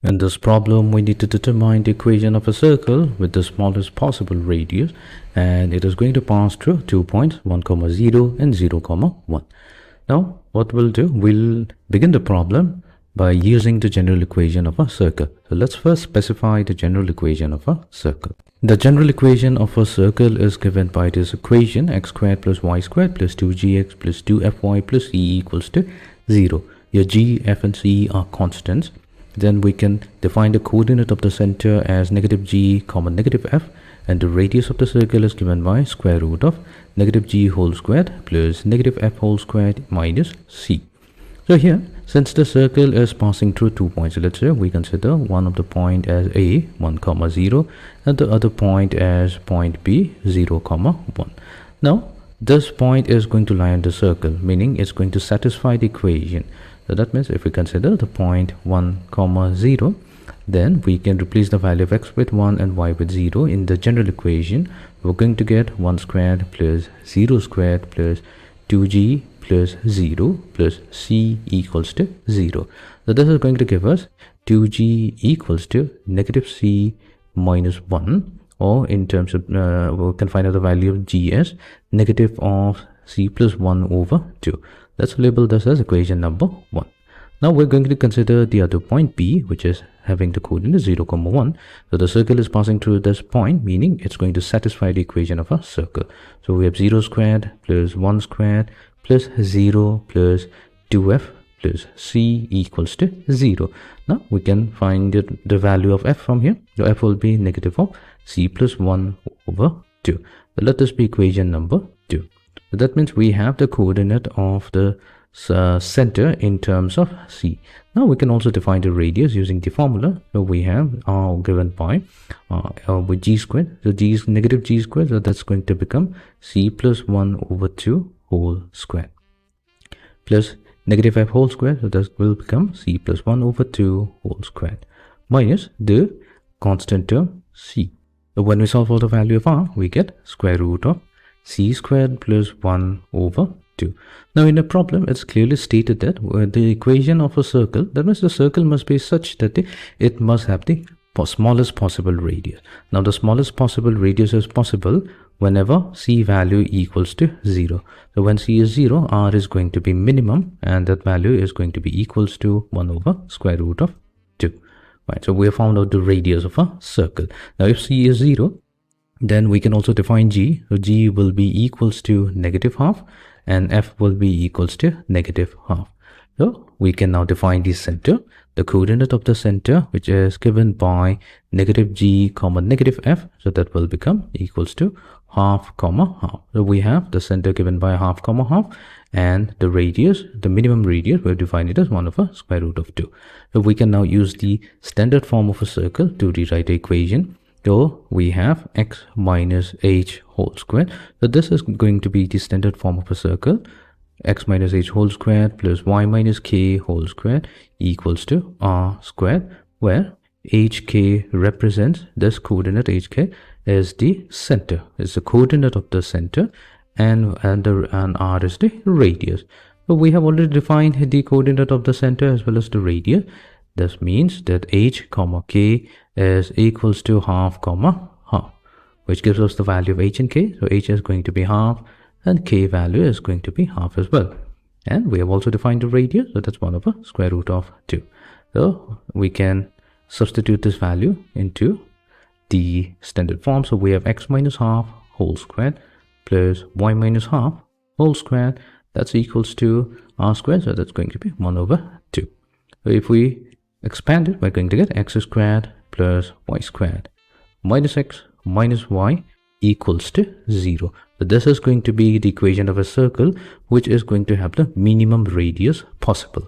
In this problem, we need to determine the equation of a circle with the smallest possible radius, and it is going to pass through 2 points 1, 0 and 0, 1. Now, what we'll do, we'll begin the problem by using the general equation of a circle. So let's first specify the general equation of a circle. The general equation of a circle is given by this equation: x squared plus y squared plus 2gx plus 2fy plus c equals to 0. Your g, f and c are constants. Then we can define the coordinate of the center as negative g comma negative f, and the radius of the circle is given by square root of negative g whole squared plus negative f whole squared minus c. So here, since the circle is passing through 2 points, let's say we consider one of the point as a 1, 0 and the other point as point b 0, 1. Now this point is going to lie on the circle, meaning it's going to satisfy the equation. So that means if we consider the point 1, 0, then we can replace the value of x with 1 and y with 0 in the general equation. We're going to get 1 squared plus 0 squared plus 2g plus 0 plus c equals to 0. So this is going to give us 2g equals to negative c minus 1, or in terms of we can find out the value of g as negative of c plus 1 over 2. Let's label this as equation number 1. Now we're going to consider the other point b, which is having the coordinate 0, 1. So the circle is passing through this point, meaning it's going to satisfy the equation of a circle. So we have 0 squared plus 1 squared plus 0 plus 2f plus c equals to 0. Now we can find the value of f from here. So f will be negative of c plus 1 over 2. So let this be equation number 2. So that means we have the coordinate of the center in terms of c. Now we can also define the radius using the formula. So we have given by with g squared. So g is negative g squared, so that's going to become c plus 1 over 2 whole square plus negative f whole square, so that will become c plus 1 over 2 whole square minus the constant term c. So when we solve for the value of r, we get square root of c squared plus 1 over 2. Now in the problem, it's clearly stated that the equation of a circle, that means the circle must be such that it must have the smallest possible radius. Now the smallest possible radius is possible whenever c value equals to 0. So when c is 0, r is going to be minimum, and that value is going to be equals to 1 over square root of 2. Right, so we have found out the radius of a circle. Now if c is 0, then we can also define g. So g will be equals to negative half and f will be equals to negative half. So we can now define the center, the coordinate of the center, which is given by negative g comma negative f. So that will become equals to half comma half. So we have the center given by half comma half, and the radius, the minimum radius, we've defined it as 1 over square root of 2. So we can now use the standard form of a circle to rewrite the equation. So we have x minus h whole squared. So this is going to be the standard form of a circle: x minus h whole squared plus y minus k whole squared equals to r squared, where hk represents this coordinate. Hk is the center, is the coordinate of the center, and r is the radius. So we have already defined the coordinate of the center as well as the radius. This means that h comma k is equals to half comma half, which gives us the value of h and k. So h is going to be half and k value is going to be half as well. And we have also defined the radius, so that's 1 over square root of 2. So we can substitute this value into the standard form. So we have x minus half whole squared plus y minus half whole squared, that's equals to r squared, so that's going to be 1 over 2. So if we expand it, we're going to get x squared plus y squared minus x minus y equals to 0. So this is going to be the equation of a circle which is going to have the minimum radius possible.